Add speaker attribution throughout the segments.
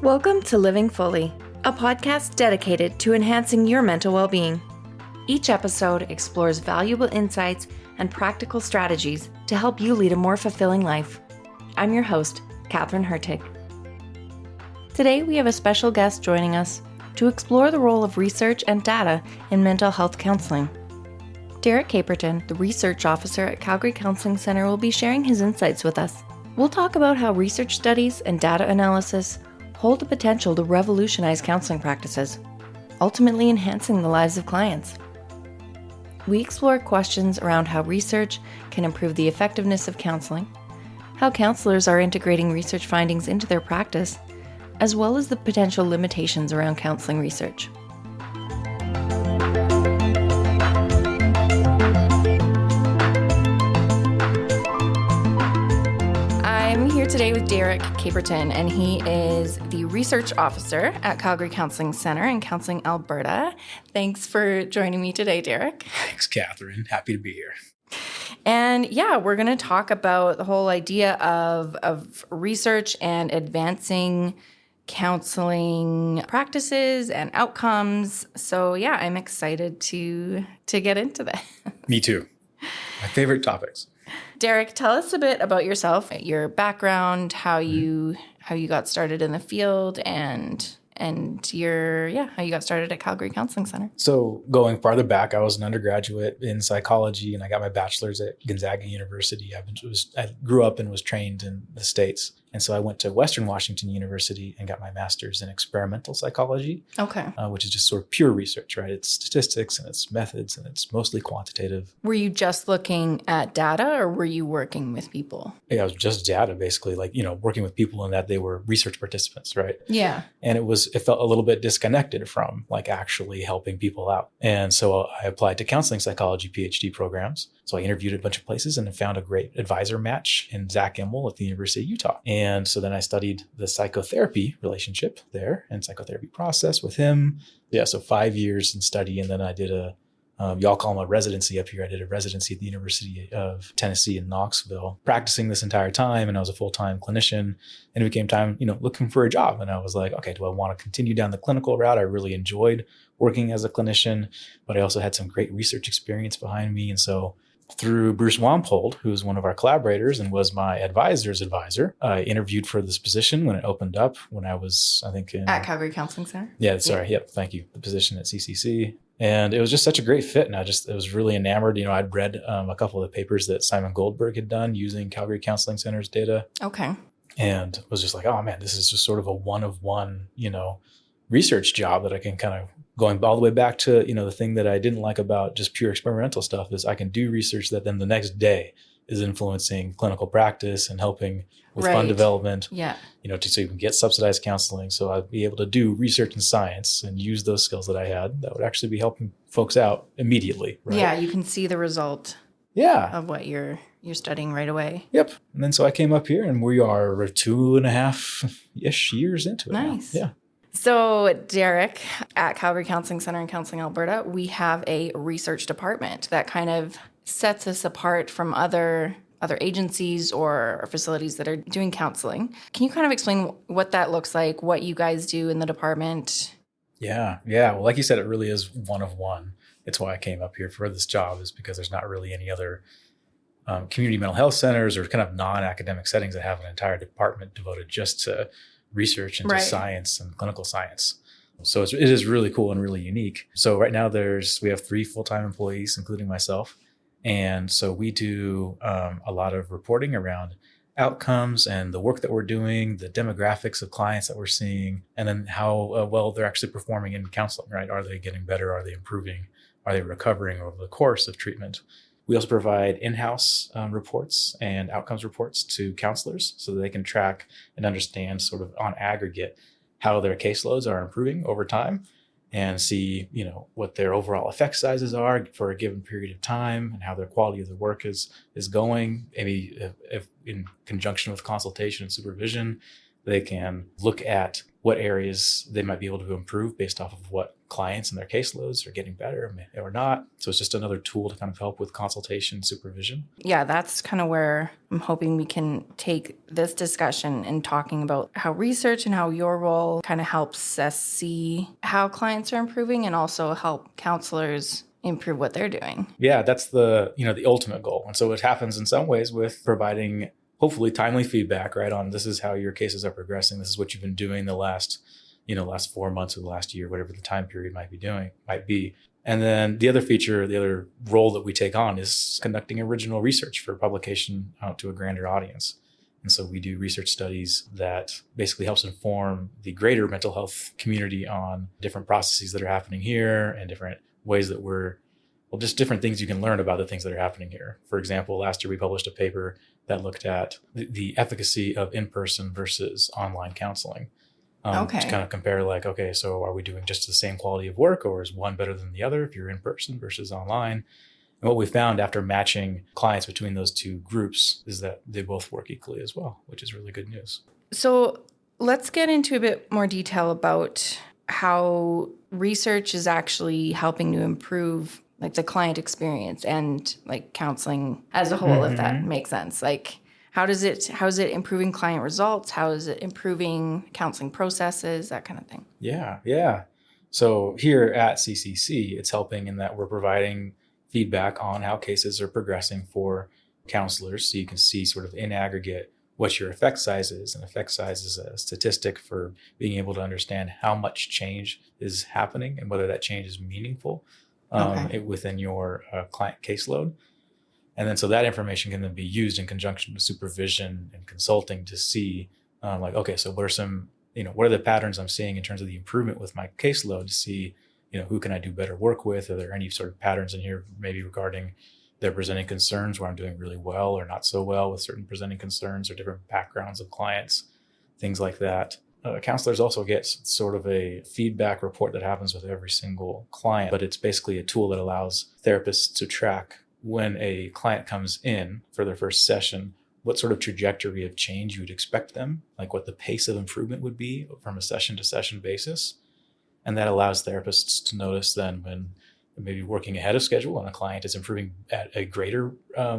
Speaker 1: Welcome to Living Fully, a podcast dedicated to enhancing your mental well-being. Each episode explores valuable insights and practical strategies to help you lead a more fulfilling life. I'm your host, Catherine Hertig. Today we have a special guest joining us to explore the role of research and data in mental health counseling. Derek Caperton, the research officer at Calgary Counselling Centre, will be sharing his insights with us. We'll talk about how research studies and data analysis hold the potential to revolutionize counseling practices, ultimately enhancing the lives of clients. We explore questions around how research can improve the effectiveness of counseling, how counselors are integrating research findings into their practice, as well as the potential limitations around counseling research. I'm here today with Derek Caperton, and he is the research officer at Calgary Counselling Centre in Counselling, Alberta. Thanks for joining me today, Derek.
Speaker 2: Thanks, Catherine. Happy to be here.
Speaker 1: And yeah, we're going to talk about the whole idea of research and advancing counseling practices and outcomes. So yeah, I'm excited to get into that.
Speaker 2: Me too. My favorite topics.
Speaker 1: Derek, tell us a bit about yourself, your background, how you got started in the field, and how you got started at Calgary Counselling Centre.
Speaker 2: So going farther back, I was an undergraduate in psychology, and I got my bachelor's at Gonzaga University. I grew up and was trained in the States. And so I went to Western Washington University and got my master's in experimental psychology, which is just sort of pure research, right? It's statistics and it's methods and it's mostly quantitative.
Speaker 1: Were you just looking at data, or were you working with people?
Speaker 2: Yeah, it was just data, basically, working with people in that they were research participants, right?
Speaker 1: Yeah.
Speaker 2: And it felt a little bit disconnected from actually helping people out. And so I applied to counseling psychology PhD programs. So I interviewed a bunch of places and found a great advisor match in Zach Immel at the University of Utah. And so then I studied the psychotherapy relationship there and psychotherapy process with him. Yeah, so 5 years in study. And then I did y'all call them a residency up here. I did a residency at the University of Tennessee in Knoxville, practicing this entire time. And I was a full-time clinician, and it became time, looking for a job. And I was like, okay, do I want to continue down the clinical route? I really enjoyed working as a clinician, but I also had some great research experience behind me. And so through Bruce Wampold, who was one of our collaborators and was my advisor's advisor, I interviewed for this position when it opened up when I was, I think,
Speaker 1: at Calgary Counselling Centre?
Speaker 2: Yeah, sorry. Yep. Thank you. The position at CCC. And it was just such a great fit. And I was really enamored. I'd read a couple of the papers that Simon Goldberg had done using Calgary Counselling Center's data.
Speaker 1: Okay.
Speaker 2: And was just like, oh man, this is just sort of a one-of-one, research job that I can kind of, going all the way back to, the thing that I didn't like about just pure experimental stuff is I can do research that then the next day is influencing clinical practice and helping with fund development.
Speaker 1: Yeah.
Speaker 2: So you can get subsidized counseling. So I'd be able to do research in science and use those skills that I had that would actually be helping folks out immediately. Right?
Speaker 1: Yeah, you can see the result.
Speaker 2: Yeah.
Speaker 1: Of what you're studying right away.
Speaker 2: Yep. And then so I came up here, and we are 2.5-ish years into it.
Speaker 1: Nice.
Speaker 2: Now. Yeah.
Speaker 1: So, Derek, at Calgary Counselling Centre in Counselling, Alberta, we have a research department that kind of sets us apart from other agencies or facilities that are doing counseling. Can you kind of explain what that looks like, what you guys do in the department?
Speaker 2: Yeah. Well, like you said, it really is one of one. It's why I came up here for this job, is because there's not really any other community mental health centers or kind of non-academic settings that have an entire department devoted just to research into science and clinical science. So it is really cool and really unique. So right now we have 3 full-time employees, including myself. And so we do a lot of reporting around outcomes and the work that we're doing, the demographics of clients that we're seeing, and then how well they're actually performing in counseling, right? Are they getting better? Are they improving? Are they recovering over the course of treatment? We also provide in-house reports and outcomes reports to counselors so that they can track and understand sort of on aggregate how their caseloads are improving over time and see, what their overall effect sizes are for a given period of time and how their quality of the work is going. Maybe if in conjunction with consultation and supervision, they can look at what areas they might be able to improve based off of what clients and their caseloads are getting better or not. So it's just another tool to kind of help with consultation, supervision.
Speaker 1: Yeah, that's kind of where I'm hoping we can take this discussion and talking about how research and how your role kind of helps us see how clients are improving and also help counselors improve what they're doing.
Speaker 2: Yeah, that's the ultimate goal. And so it happens in some ways with providing hopefully timely feedback, right, on this is how your cases are progressing. This is what you've been doing the last 4 months or the last year, whatever the time period might be. And then the other role that we take on is conducting original research for publication out to a grander audience. And so we do research studies that basically helps inform the greater mental health community on different processes that are happening here and different ways that just different things you can learn about the things that are happening here. For example, last year we published a paper that looked at the efficacy of in-person versus online counseling. To kind of compare so are we doing just the same quality of work, or is one better than the other if you're in person versus online? And what we found after matching clients between those two groups is that they both work equally as well, which is really good news.
Speaker 1: So let's get into a bit more detail about how research is actually helping to improve the client experience and counseling as a whole, if that makes sense. How is it improving client results? How is it improving counseling processes, that kind of thing?
Speaker 2: Yeah. So here at CCC, it's helping in that we're providing feedback on how cases are progressing for counselors. So you can see sort of in aggregate what your effect size is. And effect size is a statistic for being able to understand how much change is happening and whether that change is meaningful within your client caseload. And then so that information can then be used in conjunction with supervision and consulting to see so what are the patterns I'm seeing in terms of the improvement with my caseload, to see, who can I do better work with? Are there any sort of patterns in here maybe regarding their presenting concerns where I'm doing really well or not so well with certain presenting concerns or different backgrounds of clients, things like that. Counselors also get sort of a feedback report that happens with every single client, but it's basically a tool that allows therapists to track when a client comes in for their first session, what sort of trajectory of change you would expect them, what the pace of improvement would be from a session to session basis. And that allows therapists to notice then when maybe working ahead of schedule and a client is improving at a greater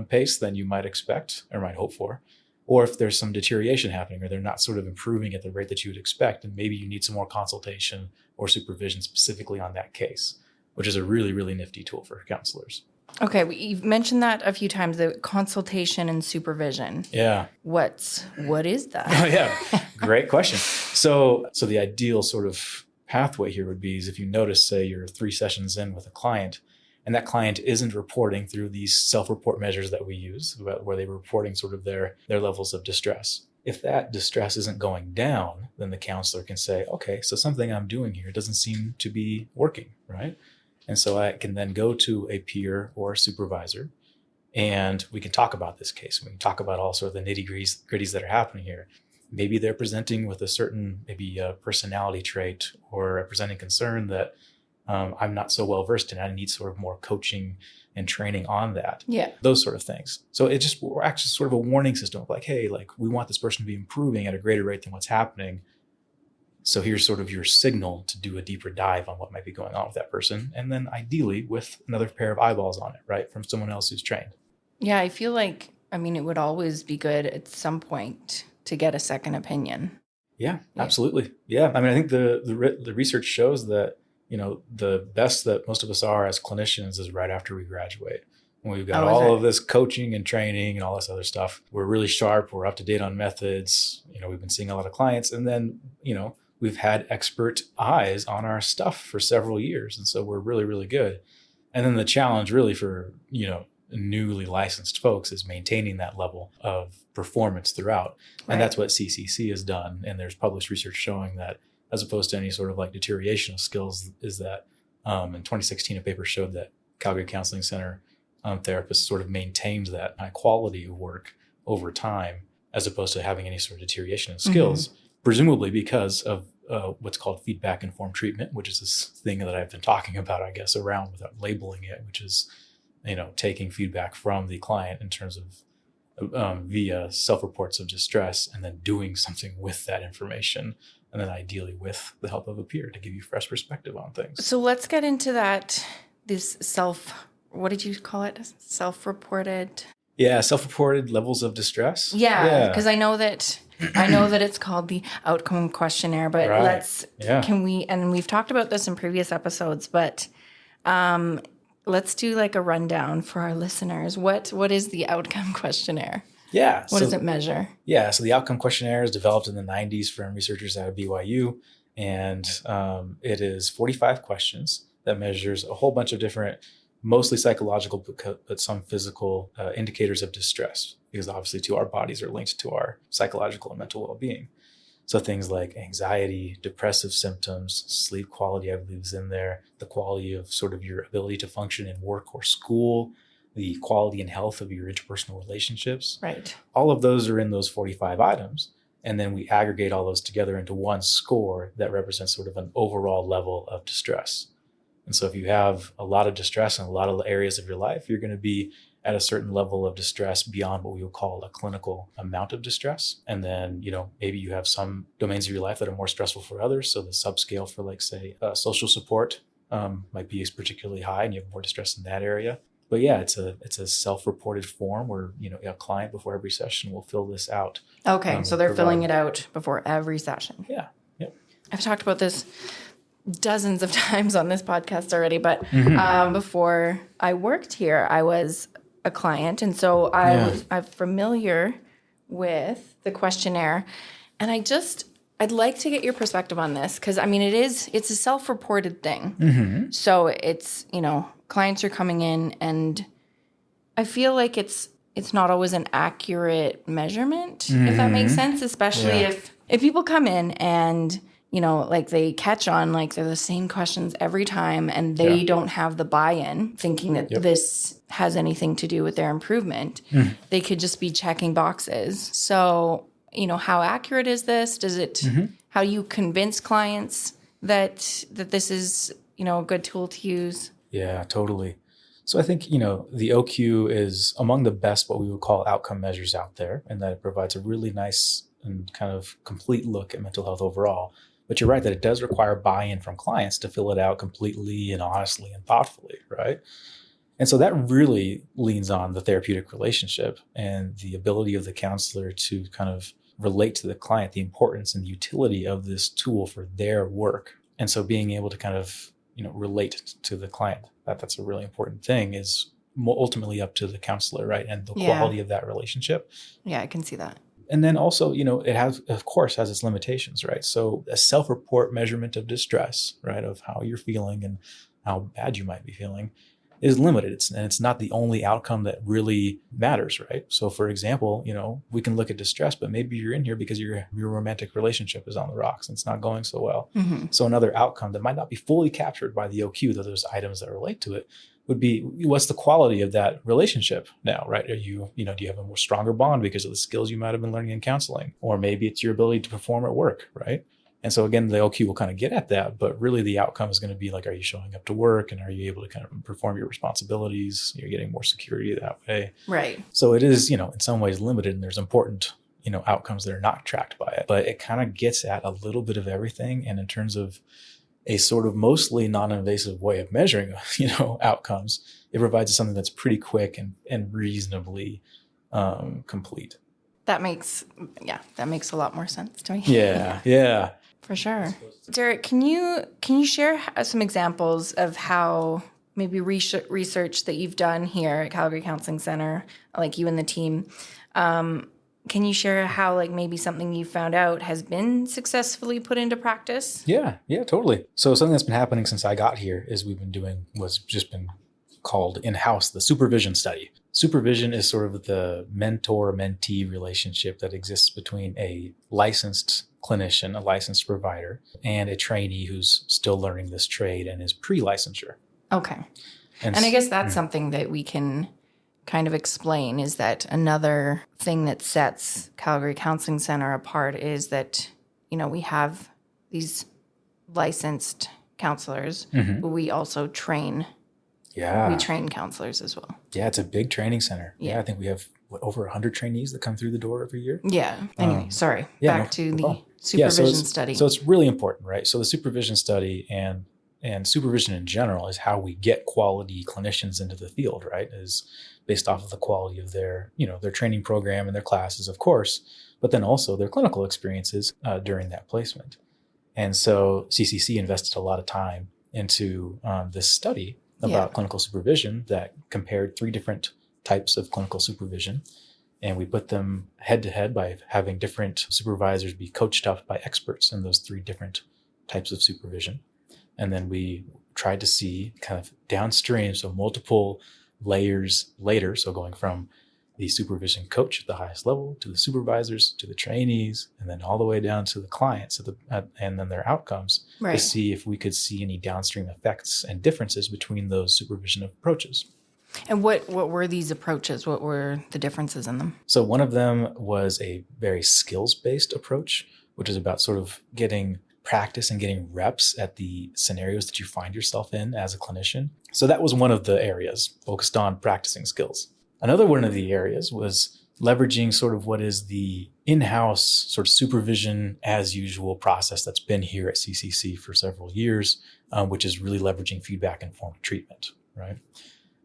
Speaker 2: pace than you might expect or might hope for, or if there's some deterioration happening or they're not sort of improving at the rate that you would expect, and maybe you need some more consultation or supervision specifically on that case, which is a really, really nifty tool for counselors.
Speaker 1: Okay, you've mentioned that a few times, the consultation and supervision.
Speaker 2: Yeah.
Speaker 1: What is that?
Speaker 2: Oh, yeah, great question. So the ideal sort of pathway here would be is if you notice, say you're 3 sessions in with a client, and that client isn't reporting through these self-report measures that we use, where they were reporting sort of their levels of distress. If that distress isn't going down, then the counselor can say, okay, so something I'm doing here doesn't seem to be working, right? And so I can then go to a peer or a supervisor, and we can talk about this case. We can talk about all sort of the nitty-gritties that are happening here. Maybe they're presenting with a certain personality trait or a presenting concern that I'm not so well versed in. I need sort of more coaching and training on that. Yeah. Those sort of things. So we're actually sort of a warning system of hey, we want this person to be improving at a greater rate than what's happening. So here's sort of your signal to do a deeper dive on what might be going on with that person. And then ideally with another pair of eyeballs on it, right? From someone else who's trained. Yeah, I feel it would always be good at some point to get a second opinion. Yeah, absolutely. Yeah. I think the research shows that, the best that most of us are as clinicians is right after we graduate. When we've got all of this coaching and training and all this other stuff. We're really sharp. We're up to date on methods. We've been seeing a lot of clients. And then, we've had expert eyes on our stuff for several years. And so we're really, really good. And then the challenge really for, newly licensed folks is maintaining that level of performance throughout. Right. And that's what CCC has done. And there's published research showing that as opposed to any sort of deterioration of skills, is that in 2016, a paper showed that Calgary Counselling Centre therapists sort of maintained that high quality of work over time, as opposed to having any sort of deterioration in skills, presumably because of what's called feedback-informed treatment, which is this thing that I've been talking about, I guess, around without labeling it, which is, taking feedback from the client in terms of via self-reports of distress and then doing something with that information and then ideally with the help of a peer to give you fresh perspective on things.
Speaker 1: So let's get into that, what did you call it? Self-reported?
Speaker 2: Yeah, self-reported levels of distress.
Speaker 1: Yeah, because I know that it's called the outcome questionnaire, but and we've talked about this in previous episodes, but let's do like a rundown for our listeners. What is the outcome questionnaire?
Speaker 2: Yeah.
Speaker 1: What does it measure?
Speaker 2: Yeah, so the outcome questionnaire is developed in the 90s from researchers out of BYU, and it is 45 questions that measures a whole bunch of different, mostly psychological, but some physical indicators of distress, because obviously to our bodies are linked to our psychological and mental well-being. So things like anxiety, depressive symptoms, sleep quality, I believe is in there, the quality of sort of your ability to function in work or school, the quality and health of your interpersonal relationships.
Speaker 1: Right.
Speaker 2: All of those are in those 45 items. And then we aggregate all those together into one score that represents sort of an overall level of distress. And so if you have a lot of distress in a lot of areas of your life, you're going to be at a certain level of distress beyond what we would call a clinical amount of distress. And then, maybe you have some domains of your life that are more stressful for others. So the subscale for social support might be particularly high and you have more distress in that area. But yeah, it's a self-reported form where, a client before every session will fill this out.
Speaker 1: Okay. So they're filling it out before every session.
Speaker 2: Yeah. Yep.
Speaker 1: I've talked about this dozens of times on this podcast already, but before I worked here, I was a client. And so I'm familiar with the questionnaire. And I'd like to get your perspective on this because, it's a self-reported thing. Mm-hmm. So it's, clients are coming in and I feel like it's not always an accurate measurement, if that makes sense, especially if people come in and they catch on, they're the same questions every time and they don't have the buy-in thinking that this has anything to do with their improvement. They could just be checking boxes. So, how accurate is this? Does it, how do you convince clients that this is, a good tool to use?
Speaker 2: Yeah, totally. So I think, the OQ is among the best what we would call outcome measures out there, and that it provides a really nice and kind of complete look at mental health overall. But you're right that it does require buy-in from clients to fill it out completely and honestly and thoughtfully, right? And so that really leans on the therapeutic relationship and the ability of the counselor to kind of relate to the client, the importance and the utility of this tool for their work. And so being able to kind of, relate to the client, that's a really important thing, is ultimately up to the counselor, right? And the quality of that relationship.
Speaker 1: Yeah, I can see that.
Speaker 2: And then also, it has its limitations, right? So a self-report measurement of distress, right, of how you're feeling and how bad you might be feeling is limited. It's not the only outcome that really matters, right? So for example, we can look at distress, but maybe you're in here because your romantic relationship is on the rocks and it's not going so well. Mm-hmm. So another outcome that might not be fully captured by the OQ, though there's items that relate to it, would be, what's the quality of that relationship now, right? Are you, do you have a more stronger bond because of the skills you might have been learning in counseling? Or maybe it's your ability to perform at work, right? And so again, the OQ will kind of get at that, but really the outcome is going to be are you showing up to work and are you able to kind of perform your responsibilities? You're getting more security that way.
Speaker 1: Right.
Speaker 2: So it is, in some ways limited, and there's important, outcomes that are not tracked by it, but it kind of gets at a little bit of everything. And in terms of a sort of mostly non-invasive way of measuring, outcomes, it provides something that's pretty quick and reasonably complete.
Speaker 1: That makes a lot more sense to me.
Speaker 2: Yeah.
Speaker 1: For sure. Derek, can you share some examples of how maybe research that you've done here at Calgary Counselling Centre, like you and the team, can you share how maybe something you found out has been successfully put into practice? Yeah,
Speaker 2: totally. So something that's been happening since I got here is we've been doing what's just been called in-house the supervision study. Supervision is sort of the mentor-mentee relationship that exists between a licensed clinician, a licensed provider, and a trainee who's still learning this trade and is pre-licensure.
Speaker 1: Okay. And I guess that's something that we can kind of explain, is that another thing that sets Calgary Counselling Centre apart is that, we have these licensed counselors, but we also train
Speaker 2: Yeah.
Speaker 1: we train counselors as well.
Speaker 2: Yeah, it's a big training center.
Speaker 1: Yeah.
Speaker 2: Yeah, I think we have over 100 trainees that come through the door every year.
Speaker 1: Yeah. Anyway, sorry. Back to
Speaker 2: no
Speaker 1: the
Speaker 2: problem.
Speaker 1: supervision study.
Speaker 2: So it's really important, right? So the supervision study and supervision in general is how we get quality clinicians into the field, right? Is based off of the quality of their, their training program and their classes, of course, but then also their clinical experiences during that placement. And so CCC invested a lot of time into this study about clinical supervision that compared 3 different types of clinical supervision. And we put them head to head by having different supervisors be coached up by experts in those 3 different types of supervision. And then we tried to see kind of downstream, so multiple layers later. So going from the supervision coach at the highest level to the supervisors, to the trainees, and then all the way down to the clients and then their outcomes to see if we could see any downstream effects and differences between those supervision approaches.
Speaker 1: And what were these approaches? What were the differences in them?
Speaker 2: So one of them was a very skills-based approach, which is about sort of getting practice and getting reps at the scenarios that you find yourself in as a clinician. So that was one of the areas focused on practicing skills. Another one of the areas was leveraging sort of what is the in-house sort of supervision as usual process that's been here at CCC for several years, which is really leveraging feedback-informed treatment, right?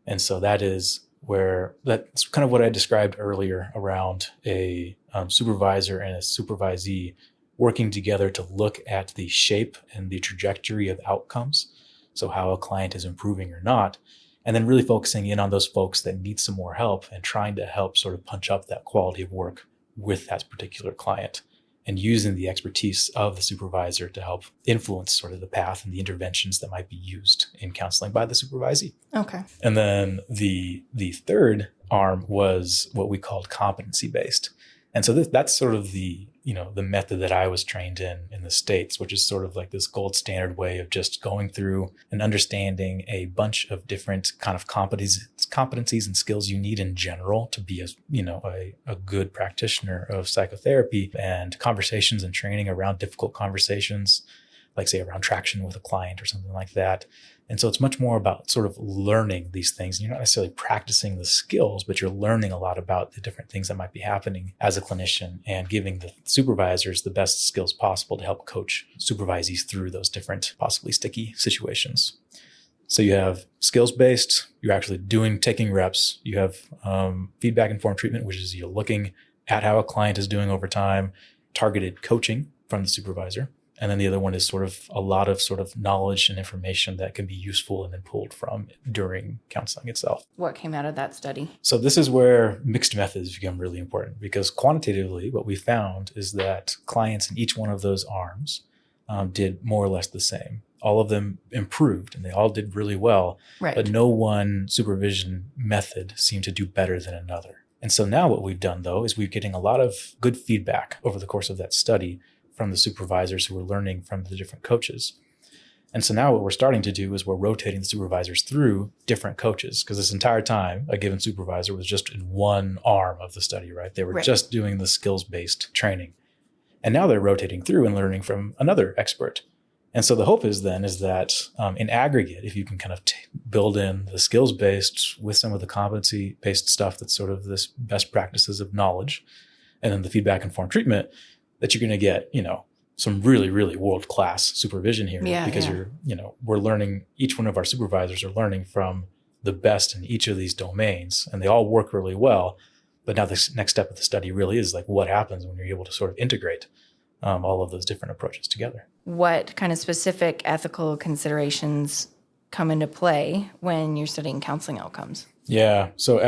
Speaker 2: And so that's kind of what I described earlier around a supervisor and a supervisee working together to look at the shape and the trajectory of outcomes. So how a client is improving or not, and then really focusing in on those folks that need some more help and trying to help sort of punch up that quality of work with that particular client, and using the expertise of the supervisor to help influence sort of the path and the interventions that might be used in counseling by the supervisee. Okay. And then the third arm was what we called competency-based. And so that's sort of the method that I was trained in the States, which is sort of like this gold standard way of just going through and understanding a bunch of different kind of competencies and skills you need in general to be a good practitioner of psychotherapy, and conversations and training around difficult conversations, like say around traction with a client or something like that. And so it's much more about sort of learning these things. You're not necessarily practicing the skills, but you're learning a lot about the different things that might be happening as a clinician, and giving the supervisors the best skills possible to help coach supervisees through those different possibly sticky situations. So you have skills-based, you're actually taking reps. You have feedback-informed treatment, which is you're looking at how a client is doing over time, targeted coaching from the supervisor. And then the other one is sort of a lot of sort of knowledge and information that can be useful and then pulled from during counseling itself.
Speaker 1: What came out of that study?
Speaker 2: So this is where mixed methods become really important, because quantitatively what we found is that clients in each one of those arms did more or less the same. All of them improved and they all did really well, right. But no one supervision method seemed to do better than another. And so now what we've done though is we're getting a lot of good feedback over the course of that study from the supervisors who were learning from the different coaches. And so now what we're starting to do is we're rotating the supervisors through different coaches, because this entire time a given supervisor was just in one arm of the study, right? They were just doing the skills-based training. And now they're rotating through and learning from another expert. And so the hope is that in aggregate, if you can kind of build in the skills-based with some of the competency-based stuff that's sort of this best practices of knowledge, and then the feedback-informed treatment, that you're going to get, some really, really world-class supervision here, because we're learning, each one of our supervisors are learning from the best in each of these domains, and they all work really well. But now the next step of the study really is like what happens when you're able to sort of integrate all of those different approaches together. What
Speaker 1: kind of specific ethical considerations come into play when you're studying counseling outcomes?
Speaker 2: Yeah. So,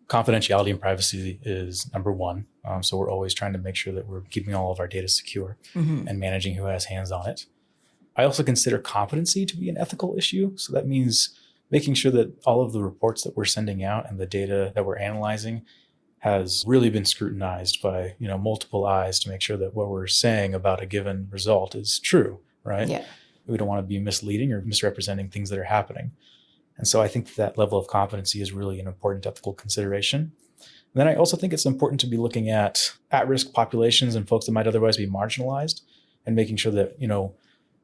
Speaker 2: confidentiality and privacy is number one. So we're always trying to make sure that we're keeping all of our data secure and managing who has hands on it. I also consider competency to be an ethical issue. So that means making sure that all of the reports that we're sending out and the data that we're analyzing has really been scrutinized by, multiple eyes to make sure that what we're saying about a given result is true, right? Yeah. We don't want to be misleading or misrepresenting things that are happening. And so I think that level of competency is really an important ethical consideration. And then I also think it's important to be looking at at-risk populations and folks that might otherwise be marginalized, and making sure that,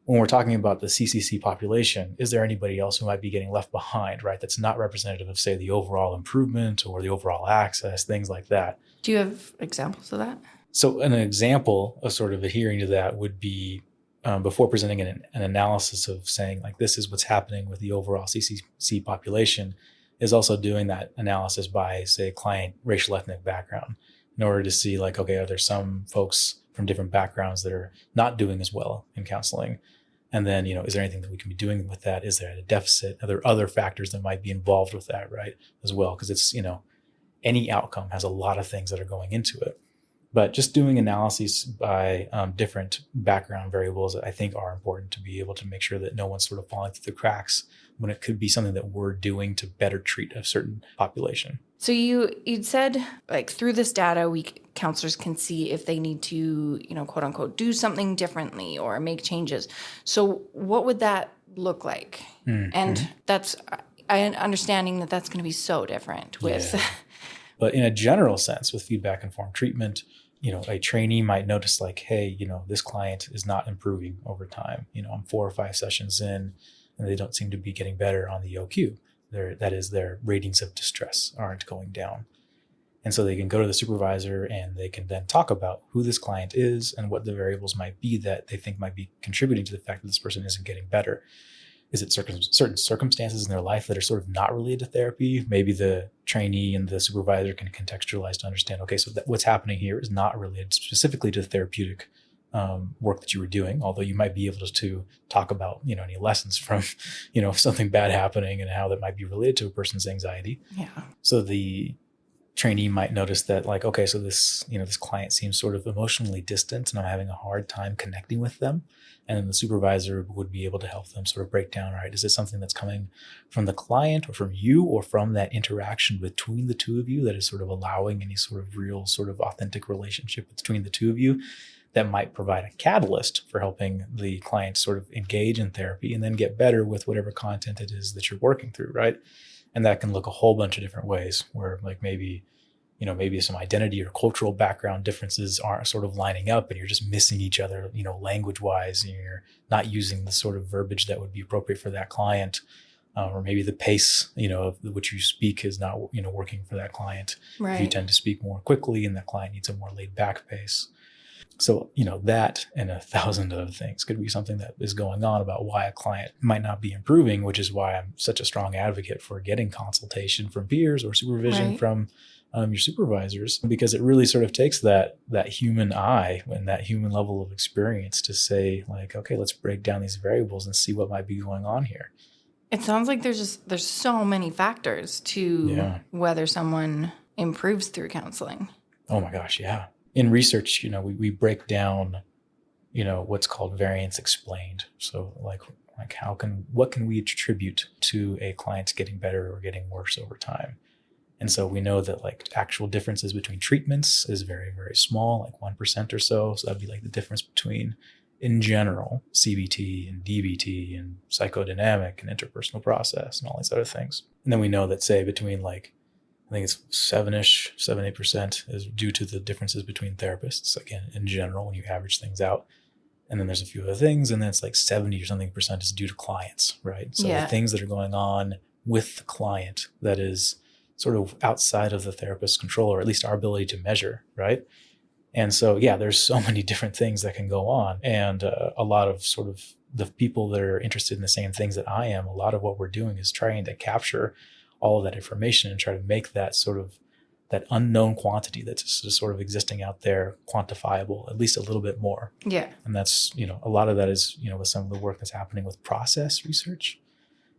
Speaker 2: when we're talking about the CCC population, is there anybody else who might be getting left behind, right? That's not representative of, say, the overall improvement or the overall access, things like that.
Speaker 1: Do you have examples of that?
Speaker 2: So an example of sort of adhering to that would be before presenting an analysis of saying, like, this is what's happening with the overall CCC population, is also doing that analysis by, say, client racial ethnic background in order to see, like, okay, are there some folks from different backgrounds that are not doing as well in counseling? And then, is there anything that we can be doing with that? Is there a deficit? Are there other factors that might be involved with that, right, as well? Because it's, any outcome has a lot of things that are going into it. But just doing analyses by different background variables, I think, are important to be able to make sure that no one's sort of falling through the cracks when it could be something that we're doing to better treat a certain population.
Speaker 1: So you'd said, like, through this data, counselors can see if they need to, quote unquote, do something differently or make changes. So what would that look like? Mm-hmm. And that's, I understanding that that's going to be so different with.
Speaker 2: Yeah. But in a general sense, with feedback-informed treatment, a trainee might notice, like, hey, this client is not improving over time. I'm 4 or 5 sessions in and they don't seem to be getting better on the OQ. That is, their ratings of distress aren't going down. And so they can go to the supervisor and they can then talk about who this client is and what the variables might be that they think might be contributing to the fact that this person isn't getting better. Is it certain circumstances in their life that are sort of not related to therapy? Maybe the trainee and the supervisor can contextualize to understand, okay, so what's happening here is not related specifically to the therapeutic work that you were doing, although you might be able to talk about, any lessons from, something bad happening and how that might be related to a person's anxiety.
Speaker 1: Yeah.
Speaker 2: So the trainee might notice that, like, okay, so this client seems sort of emotionally distant and I'm having a hard time connecting with them. And then the supervisor would be able to help them sort of break down, all right, is this something that's coming from the client or from you or from that interaction between the two of you that is sort of allowing any sort of real sort of authentic relationship between the two of you that might provide a catalyst for helping the client sort of engage in therapy and then get better with whatever content it is that you're working through, right? And that can look a whole bunch of different ways where, like, maybe some identity or cultural background differences aren't sort of lining up and you're just missing each other, language wise, and you're not using the sort of verbiage that would be appropriate for that client. Or maybe the pace, of which you speak is not, working for that client.
Speaker 1: Right.
Speaker 2: If you tend to speak more quickly and that client needs a more laid back pace. So, that and 1,000 other things could be something that is going on about why a client might not be improving, which is why I'm such a strong advocate for getting consultation from peers or supervision from your supervisors, because it really sort of takes that human eye and that human level of experience to say, like, okay, let's break down these variables and see what might be going on here.
Speaker 1: It sounds like there's so many factors to whether someone improves through counseling.
Speaker 2: Oh my gosh, yeah. In research, we break down, what's called variance explained. So like what can we attribute to a client getting better or getting worse over time? And so we know that, like, actual differences between treatments is very, very small, like 1% or so. So that'd be like the difference between, in general, CBT and DBT and psychodynamic and interpersonal process and all these other things. And then we know that, say, between, like, I think it's 7-8% is due to the differences between therapists, again, in general, when you average things out. And then there's a few other things. And then it's like 70 or something percent is due to clients, right? So the things that are going on with the client that is sort of outside of the therapist's control, or at least our ability to measure, right? And so, there's so many different things that can go on. And a lot of sort of the people that are interested in the same things that I am, a lot of what we're doing is trying to capture all of that information and try to make that sort of that unknown quantity that's just sort of existing out there quantifiable, at least a little bit more.
Speaker 1: Yeah.
Speaker 2: And that's, a lot of that is, with some of the work that's happening with process research.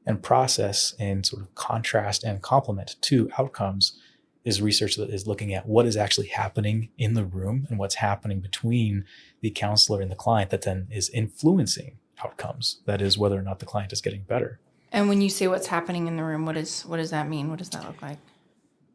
Speaker 2: And process in sort of contrast and complement to outcomes is research that is looking at what is actually happening in the room and what's happening between the counselor and the client that then is influencing outcomes. That is, whether or not the client is getting better.
Speaker 1: And when you say what's happening in the room, what does that mean? What does that look like?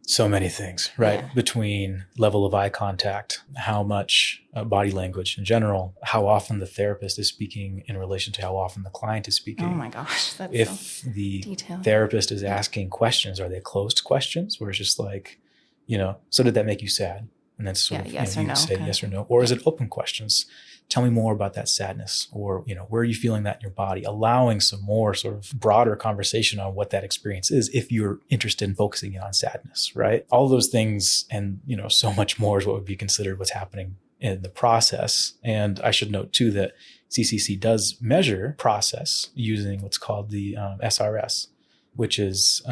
Speaker 2: So many things, right?
Speaker 1: Yeah.
Speaker 2: Between level of eye contact, how much body language in general, how often the therapist is speaking in relation to how often the client is speaking.
Speaker 1: Oh my gosh, that's
Speaker 2: if
Speaker 1: so
Speaker 2: the
Speaker 1: detailed.
Speaker 2: Therapist is asking questions, are they closed questions where it's just like, so did that make you sad? And then sort of,
Speaker 1: yes or
Speaker 2: you
Speaker 1: no.
Speaker 2: say yes or no. Or is it open questions? Tell me more about that sadness, or, where are you feeling that in your body? Allowing some more sort of broader conversation on what that experience is if you're interested in focusing in on sadness, right? All those things and, so much more is what would be considered what's happening in the process. And I should note too that CCC does measure process using what's called the SRS, which is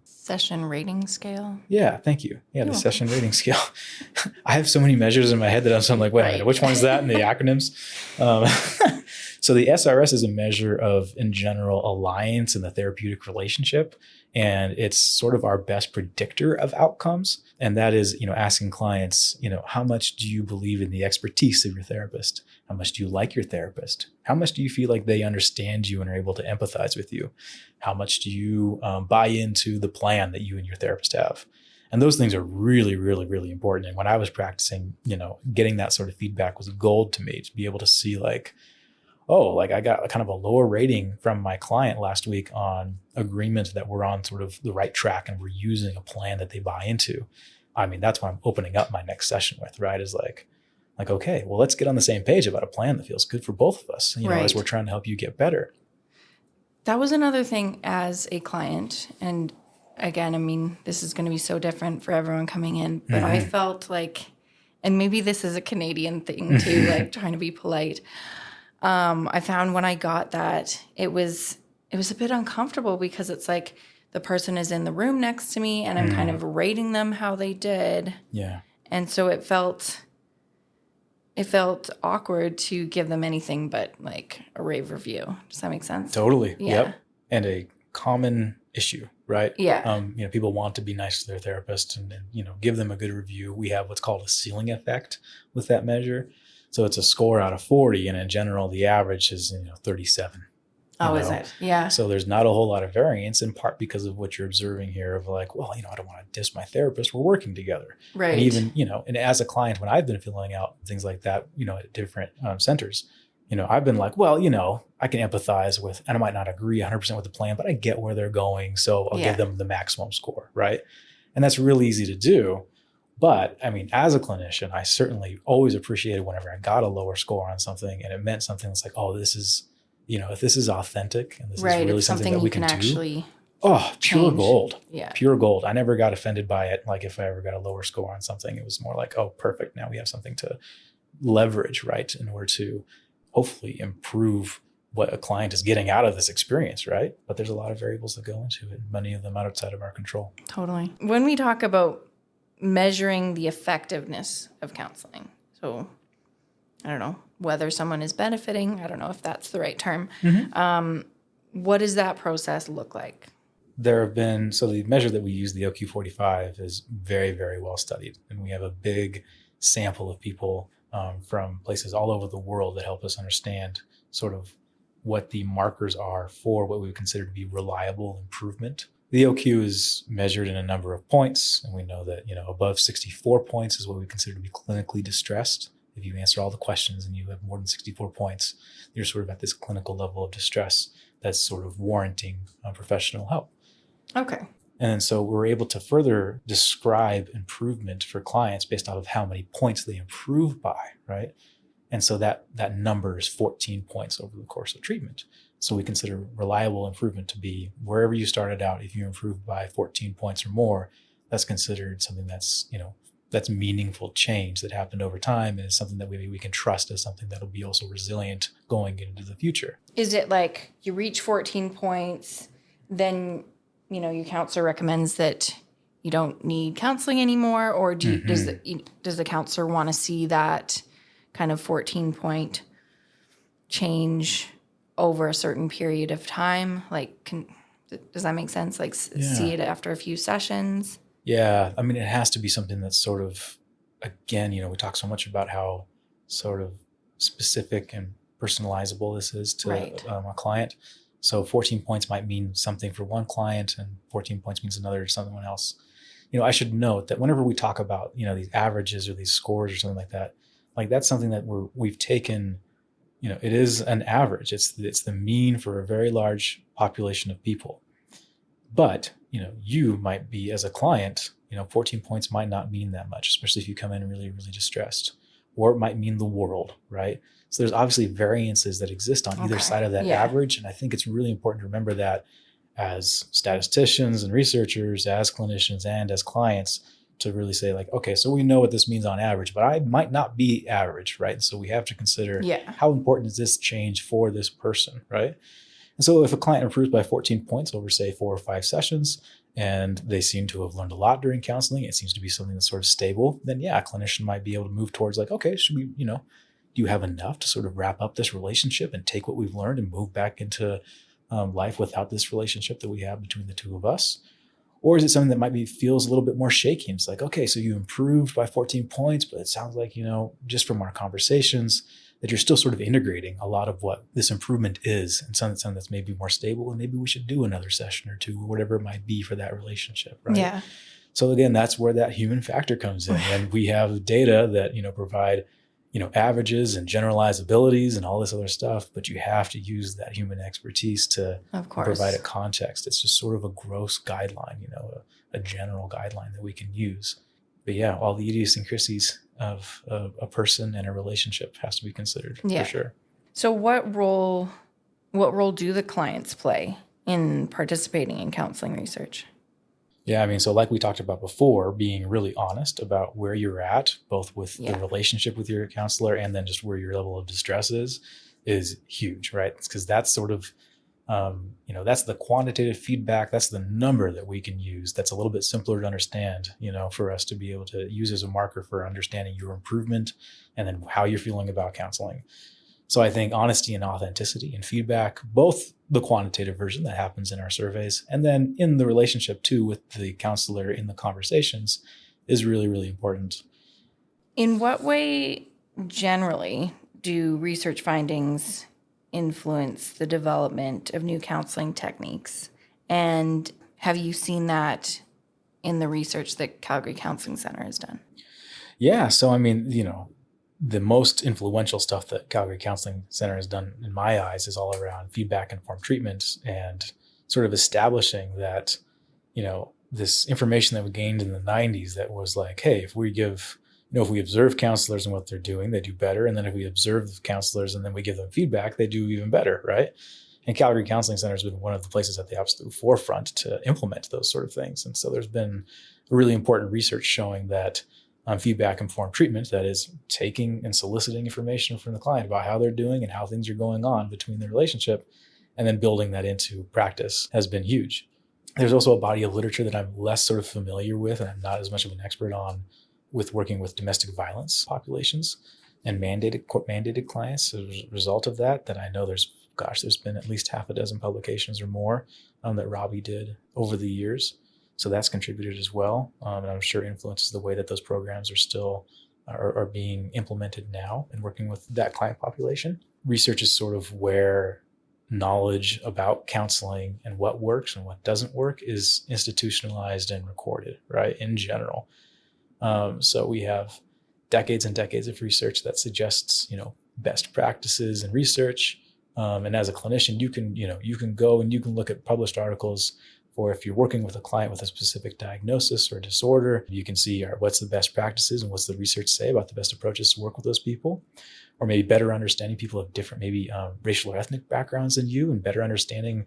Speaker 1: session rating scale.
Speaker 2: Yeah, thank you. Yeah, the session rating scale. I have so many measures in my head that I'm like, wait a minute, which one is that in the acronyms? So the SRS is a measure of, in general, alliance in the therapeutic relationship. And it's sort of our best predictor of outcomes. And that is, asking clients, how much do you believe in the expertise of your therapist? How much do you like your therapist? How much do you feel like they understand you and are able to empathize with you? How much do you buy into the plan that you and your therapist have? And those things are really, really, really important. And when I was practicing, getting that sort of feedback was gold to me, to be able to see like, oh, like I got kind of a lower rating from my client last week on agreement that we're on sort of the right track and we're using a plan that they buy into. I mean, that's what I'm opening up my next session with, right? Is like, okay, well, let's get on the same page about a plan that feels good for both of us, as we're trying to help you get better.
Speaker 1: That was another thing as a client. And again, I mean, this is going to be so different for everyone coming in, but I felt like, and maybe this is a Canadian thing too, like trying to be polite. I found when I got that, it was a bit uncomfortable because it's like the person is in the room next to me and I'm kind of rating them how they did.
Speaker 2: Yeah.
Speaker 1: And so it felt awkward to give them anything but like a rave review. Does that make sense?
Speaker 2: Totally.
Speaker 1: Yeah.
Speaker 2: Yep. And a common issue, right?
Speaker 1: Yeah.
Speaker 2: People want to be nice to their therapist and give them a good review. We have what's called a ceiling effect with that measure. So it's a score out of 40. And in general, the average is, 37.
Speaker 1: Oh, is it? Yeah.
Speaker 2: So there's not a whole lot of variance, in part because of what you're observing here of like, well, I don't want to diss my therapist. We're working together.
Speaker 1: Right.
Speaker 2: And even, and as a client, when I've been filling out things like that, at different centers, I've been like, well, I can empathize with, and I might not agree 100% with the plan, but I get where they're going. So I'll give them the maximum score. Right. And that's really easy to do. But I mean, as a clinician, I certainly always appreciated whenever I got a lower score on something and it meant something that's like, oh, this is, if this is authentic and this is really something that we can
Speaker 1: actually
Speaker 2: pure
Speaker 1: change.
Speaker 2: Gold.
Speaker 1: Yeah.
Speaker 2: Pure gold. I never got offended by it. Like if I ever got a lower score on something, it was more like, oh, perfect. Now we have something to leverage, right? In order to hopefully improve what a client is getting out of this experience, right? But there's a lot of variables that go into it, many of them outside of our control.
Speaker 1: Totally. When we talk about measuring the effectiveness of counseling, so I don't know whether someone is benefiting, I don't know if that's the right term. What does that process look like?
Speaker 2: There have been, so the measure that we use, the OQ45, is very, very well studied. And we have a big sample of people from places all over the world that help us understand sort of what the markers are for what we would consider to be reliable improvement. The OQ is measured in a number of points. And we know that, above 64 points is what we consider to be clinically distressed. If you answer all the questions and you have more than 64 points, you're sort of at this clinical level of distress that's sort of warranting professional help.
Speaker 1: Okay.
Speaker 2: And so we're able to further describe improvement for clients based off of how many points they improve by, right? And so that number is 14 points over the course of treatment. So we consider reliable improvement to be wherever you started out, if you improved by 14 points or more, that's considered something that's, that's meaningful change that happened over time and is something that we can trust as something that'll be also resilient going into the future.
Speaker 1: Is it like you reach 14 points, then, your counselor recommends that you don't need counseling anymore? Or does the counselor want to see that kind of 14-point change over a certain period of time? Like, does that make sense? Like, see it after a few sessions?
Speaker 2: Yeah. I mean, it has to be something that's sort of, again, we talk so much about how sort of specific and personalizable this is to a client. So 14 points might mean something for one client and 14 points means another to someone else. I should note that whenever we talk about, these averages or these scores or something like that, like that's something that we've taken, it is an average. It's the mean for a very large population of people. But, you might be, as a client, 14 points might not mean that much, especially if you come in really, really distressed, or it might mean the world, right? So there's obviously variances that exist on either side of that average. And I think it's really important to remember that as statisticians and researchers, as clinicians, and as clients, to really say like, okay, so we know what this means on average, but I might not be average, right? And so we have to consider how important is this change for this person, right? And so if a client improves by 14 points over, say, 4 or 5 sessions, and they seem to have learned a lot during counseling, it seems to be something that's sort of stable, then a clinician might be able to move towards like, okay, should we, do you have enough to sort of wrap up this relationship and take what we've learned and move back into life without this relationship that we have between the two of us? Or is it something that feels a little bit more shaky? And it's like, okay, so you improved by 14 points, but it sounds like, just from our conversations, that you're still sort of integrating a lot of what this improvement is and something that's maybe more stable, and maybe we should do another session or two, or whatever it might be for that relationship, right?
Speaker 1: Yeah.
Speaker 2: So again, that's where that human factor comes in. And we have data that, provide, averages and generalized abilities and all this other stuff, but you have to use that human expertise to provide a context. It's just sort of a gross guideline, a general guideline that we can use. But all the idiosyncrasies of a person and a relationship has to be considered for sure.
Speaker 1: So what role do the clients play in participating in counseling research?
Speaker 2: Yeah, so like we talked about before, being really honest about where you're at, both with the relationship with your counselor and then just where your level of distress is huge, right? Because that's sort of, that's the quantitative feedback. That's the number that we can use. That's a little bit simpler to understand, for us to be able to use as a marker for understanding your improvement and then how you're feeling about counseling. So I think honesty and authenticity and feedback, both the quantitative version that happens in our surveys, and then in the relationship too with the counselor in the conversations, is really, really important.
Speaker 1: In what way generally do research findings influence the development of new counseling techniques? And have you seen that in the research that Calgary Counselling Centre has done?
Speaker 2: Yeah. So, the most influential stuff that Calgary Counselling Centre has done, in my eyes, is all around feedback-informed treatment and sort of establishing that, this information that we gained in the 90s that was like, hey, if we observe counselors and what they're doing, they do better. And then if we observe counselors and then we give them feedback, they do even better, right? And Calgary Counselling Centre has been one of the places at the absolute forefront to implement those sort of things. And so there's been really important research showing that feedback-informed treatment, that is taking and soliciting information from the client about how they're doing and how things are going on between the relationship, and then building that into practice, has been huge. There's also a body of literature that I'm less sort of familiar with, and I'm not as much of an expert on, with working with domestic violence populations and court-mandated clients. As a result of that I know there's been at least half a dozen publications or more that Robbie did over the years. So that's contributed as well. And I'm sure influences the way that those programs are being implemented now and working with that client population. Research is sort of where knowledge about counseling and what works and what doesn't work is institutionalized and recorded, right, in general. So we have decades and decades of research that suggests, best practices in research. And as a clinician, you can go and you can look at published articles. Or if you're working with a client with a specific diagnosis or disorder, you can see what's the best practices and what's the research say about the best approaches to work with those people. Or maybe better understanding people of different, racial or ethnic backgrounds than you, and better understanding,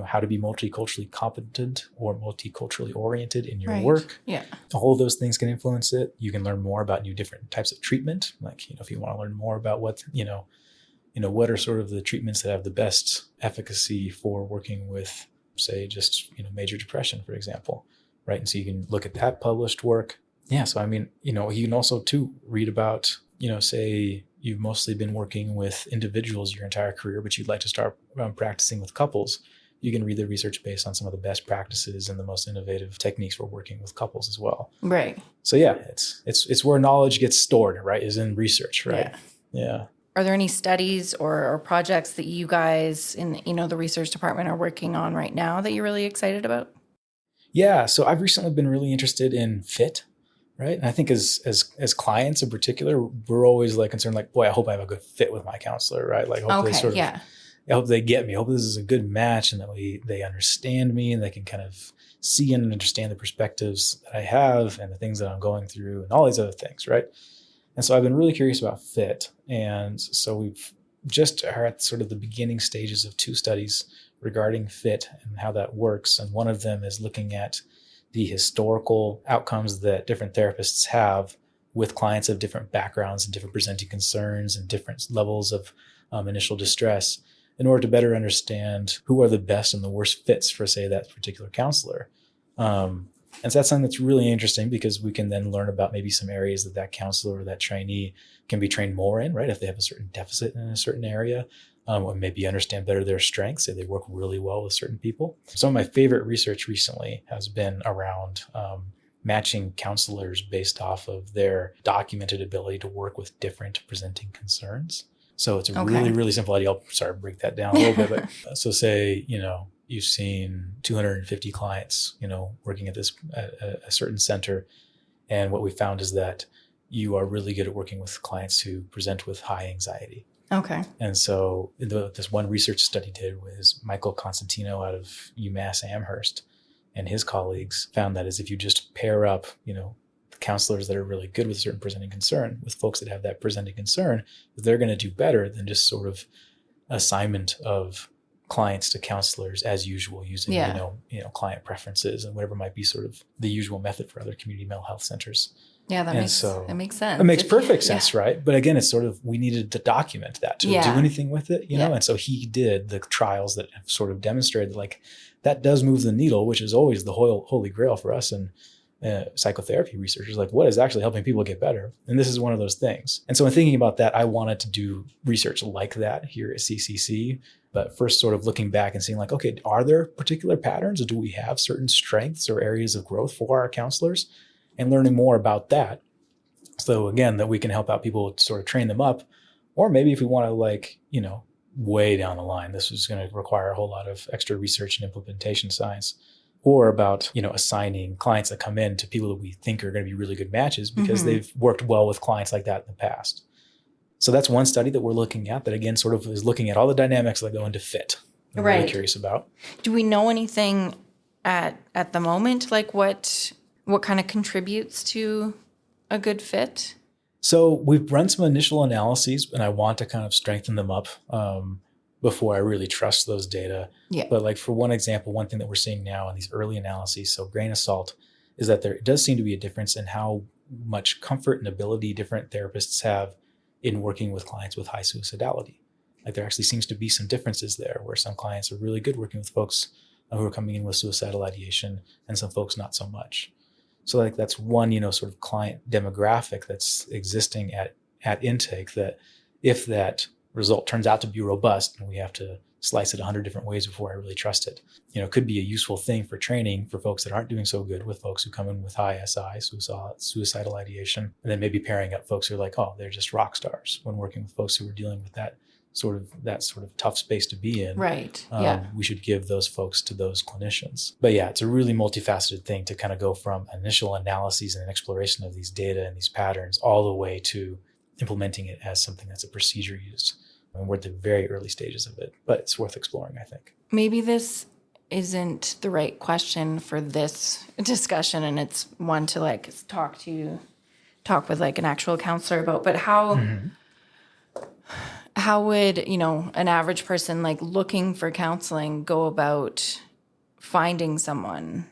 Speaker 2: how to be multiculturally competent or multiculturally oriented in your work.
Speaker 1: Yeah.
Speaker 2: All of those things can influence it. You can learn more about new different types of treatment. Like, if you want to learn more about what are sort of the treatments that have the best efficacy for working with, say, just, major depression, for example, right? And so you can look at that published work. Yeah. So, you can also too read about, say you've mostly been working with individuals your entire career, but you'd like to start practicing with couples. You can read the research based on some of the best practices and the most innovative techniques for working with couples as well.
Speaker 1: Right.
Speaker 2: So yeah, it's where knowledge gets stored, right? Is in research, right? Yeah.
Speaker 1: Are there any studies or projects that you guys in the research department are working on right now that you're really excited about?
Speaker 2: Yeah, so I've recently been really interested in fit, right? And I think as clients in particular, we're always like concerned, like, boy, I hope I have a good fit with my counselor, right? Like, hopefully I hope they get me. I hope this is a good match and that they understand me and they can kind of see and understand the perspectives that I have and the things that I'm going through and all these other things, right? And so I've been really curious about fit. And so we've just are at sort of the beginning stages of 2 studies regarding fit and how that works. And one of them is looking at the historical outcomes that different therapists have with clients of different backgrounds and different presenting concerns and different levels of initial distress in order to better understand who are the best and the worst fits for, say, that particular counselor. And so that's something that's really interesting because we can then learn about maybe some areas that counselor or that trainee can be trained more in, right? If they have a certain deficit in a certain area, or maybe understand better their strengths, say they work really well with certain people. Some of my favorite research recently has been around matching counselors based off of their documented ability to work with different presenting concerns. So it's a really, really simple idea. I'll break that down a little bit. But so say, you've seen 250 clients, working at a certain center. And what we found is that you are really good at working with clients who present with high anxiety.
Speaker 1: Okay.
Speaker 2: And so this one research study did was Michael Constantino out of UMass Amherst and his colleagues found that is if you just pair up, the counselors that are really good with a certain presenting concern with folks that have that presenting concern, they're going to do better than just sort of assignment of clients to counselors as usual using, client preferences and whatever might be sort of the usual method for other community mental health centers.
Speaker 1: Yeah, that makes sense.
Speaker 2: It makes perfect sense, right? But again, it's sort of, we needed to document that to do anything with it, know? And so he did the trials that have sort of demonstrated like that does move the needle, which is always the holy grail for us and psychotherapy researchers, like what is actually helping people get better. And this is one of those things. And so in thinking about that, I wanted to do research like that here at CCC, but first sort of looking back and seeing like, okay, are there particular patterns or do we have certain strengths or areas of growth for our counselors? And learning more about that. So again, that we can help out people to sort of train them up. Or maybe if we want to way down the line, this is going to require a whole lot of extra research and implementation science. Or about, assigning clients that come in to people that we think are going to be really good matches because they've worked well with clients like that in the past. So that's one study that we're looking at that again sort of is looking at all the dynamics that go into fit. I'm really curious about.
Speaker 1: Do we know anything at the moment? Like what kind of contributes to a good fit?
Speaker 2: So we've run some initial analyses and I want to kind of strengthen them up before I really trust those data.
Speaker 1: Yeah.
Speaker 2: But like for one example, one thing that we're seeing now in these early analyses, so grain of salt, is that there does seem to be a difference in how much comfort and ability different therapists have in working with clients with high suicidality. Like there actually seems to be some differences there where some clients are really good working with folks who are coming in with suicidal ideation and some folks not so much. So like that's one, sort of client demographic that's existing at intake that if that result turns out to be robust and we have to slice it 100 different ways before I really trust it, could be a useful thing for training for folks that aren't doing so good with folks who come in with high SI, suicidal ideation, and then maybe pairing up folks who are like, oh, they're just rock stars when working with folks who are dealing with that sort of tough space to be in.
Speaker 1: Right.
Speaker 2: We should give those folks to those clinicians. But yeah, it's a really multifaceted thing to kind of go from initial analyses and exploration of these data and these patterns all the way to implementing it as something that's a procedure used. And we're at the very early stages of it, but it's worth exploring, I think.
Speaker 1: Maybe this isn't the right question for this discussion, and it's one to like talk with like an actual counselor about, but how would, an average person like looking for counseling go about finding someone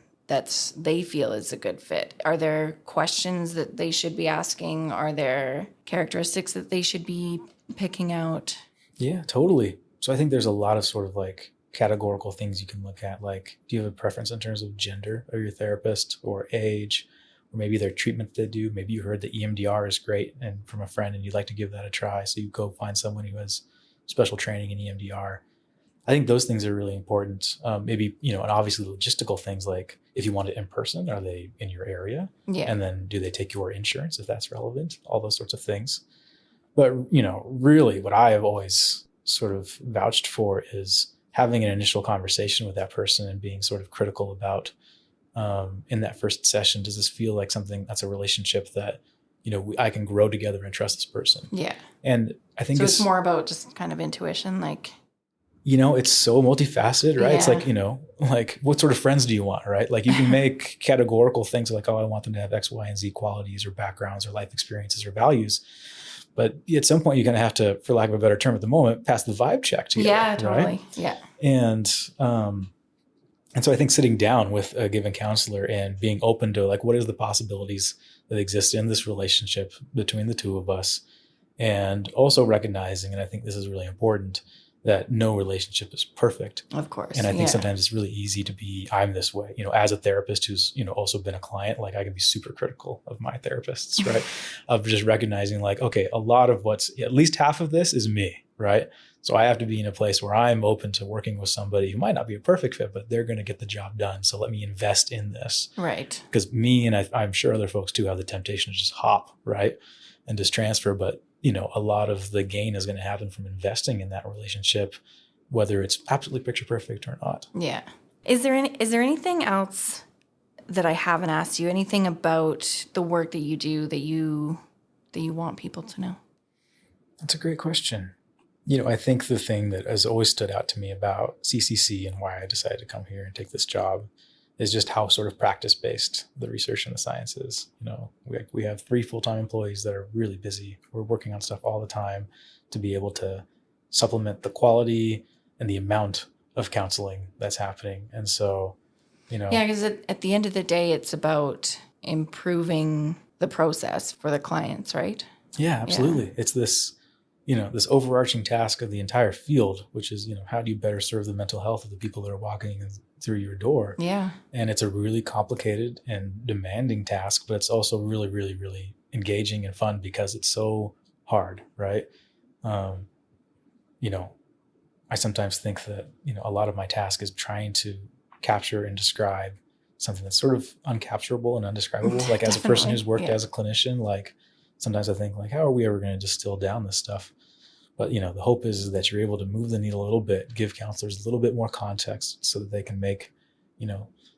Speaker 1: they feel is a good fit? Are there questions that they should be asking? Are there characteristics that they should be picking out?
Speaker 2: Yeah, totally. So I think there's a lot of sort of like categorical things you can look at. Like, do you have a preference in terms of gender of your therapist or age? Or maybe their treatment they do. Maybe you heard that EMDR is great and from a friend and you'd like to give that a try. So you go find someone who has special training in EMDR. I think those things are really important. Maybe, and obviously logistical things like if you want it in person, are they in your area?
Speaker 1: Yeah.
Speaker 2: And then do they take your insurance if that's relevant? All those sorts of things. But, really what I have always sort of vouched for is having an initial conversation with that person and being sort of critical about in that first session, does this feel like something that's a relationship that, I can grow together and trust this person?
Speaker 1: Yeah.
Speaker 2: And I think
Speaker 1: so it's more about just kind of intuition, like.
Speaker 2: it's so multifaceted, right?
Speaker 1: Yeah.
Speaker 2: It's like, like what sort of friends do you want, right? Like you can make categorical things like, oh, I want them to have X, Y, and Z qualities or backgrounds or life experiences or values. But at some point, you're going to have to, for lack of a better term at the moment, pass the vibe check together.
Speaker 1: Yeah, totally.
Speaker 2: Right?
Speaker 1: Yeah.
Speaker 2: And so I think sitting down with a given counselor and being open to like, what is the possibilities that exist in this relationship between the two of us, and also recognizing, and I think this is really important, that no relationship is perfect.
Speaker 1: Of course.
Speaker 2: And I think sometimes it's really easy to be, I'm this way, as a therapist who's, also been a client, like I can be super critical of my therapists, right? Of just recognizing like, okay, a lot of at least half of this is me, right? So I have to be in a place where I'm open to working with somebody who might not be a perfect fit, but they're going to get the job done. So let me invest in this.
Speaker 1: Right.
Speaker 2: Because me, and I'm sure other folks too, have the temptation to just hop, right? And just transfer. But a lot of the gain is going to happen from investing in that relationship, whether it's absolutely picture perfect or not.
Speaker 1: Yeah. Is there anything else that I haven't asked you? Anything about the work that you do that you want people to know?
Speaker 2: That's a great question. I think the thing that has always stood out to me about CCC and why I decided to come here and take this job is just how sort of practice-based the research and the science is. We have 3 full-time employees that are really busy. We're working on stuff all the time to be able to supplement the quality and the amount of counseling that's happening. And so,
Speaker 1: Yeah, because at the end of the day, it's about improving the process for the clients, right?
Speaker 2: Yeah, absolutely. Yeah. It's this, this overarching task of the entire field, which is, how do you better serve the mental health of the people that are walking through your door?
Speaker 1: Yeah.
Speaker 2: And it's a really complicated and demanding task, but it's also really, really, really engaging and fun because it's so hard, right? I sometimes think that, a lot of my task is trying to capture and describe something that's sort of uncapturable and undescribable. Like as a person who's worked as a clinician, like sometimes I think like, how are we ever going to distill down this stuff? But, the hope is that you're able to move the needle a little bit, give counselors a little bit more context so that they can make,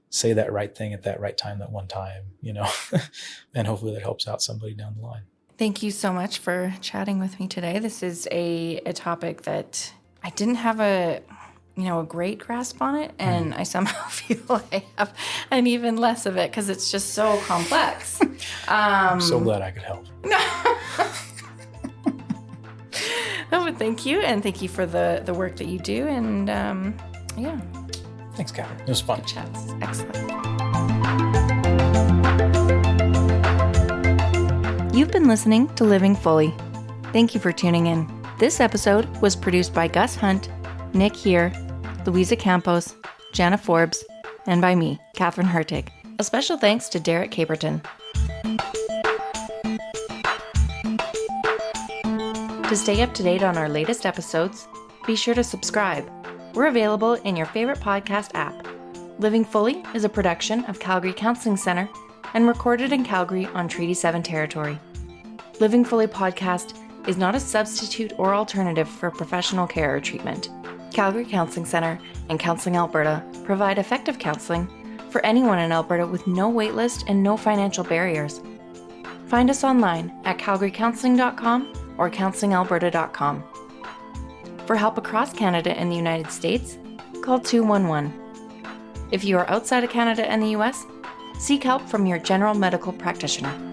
Speaker 2: say that right thing at that right time, that one time, and hopefully that helps out somebody down the line.
Speaker 1: Thank you so much for chatting with me today. This is a topic that I didn't have a great grasp on it, and I somehow feel I have an even less of it because it's just so complex.
Speaker 2: I'm so glad I could help.
Speaker 1: No, but thank you, and thank you for the work that you do, and yeah.
Speaker 2: Thanks, Catherine. It was fun.
Speaker 1: Good chats. Excellent. You've been listening to Living Fully. Thank you for tuning in. This episode was produced by Gus Hunt, Nick Here, Louisa Campos, Jana Forbes, and by me, Catherine Hartig. A special thanks to Derek Caperton. To stay up to date on our latest episodes, be sure to subscribe. We're available in your favorite podcast app. Living Fully is a production of Calgary Counselling Centre and recorded in Calgary on Treaty 7 territory. Living Fully podcast is not a substitute or alternative for professional care or treatment. Calgary Counselling Centre and Counselling Alberta provide effective counselling for anyone in Alberta with no waitlist and no financial barriers. Find us online at calgarycounseling.com or counselingalberta.com. For help across Canada and the United States, call 211. If you are outside of Canada and the US, seek help from your general medical practitioner.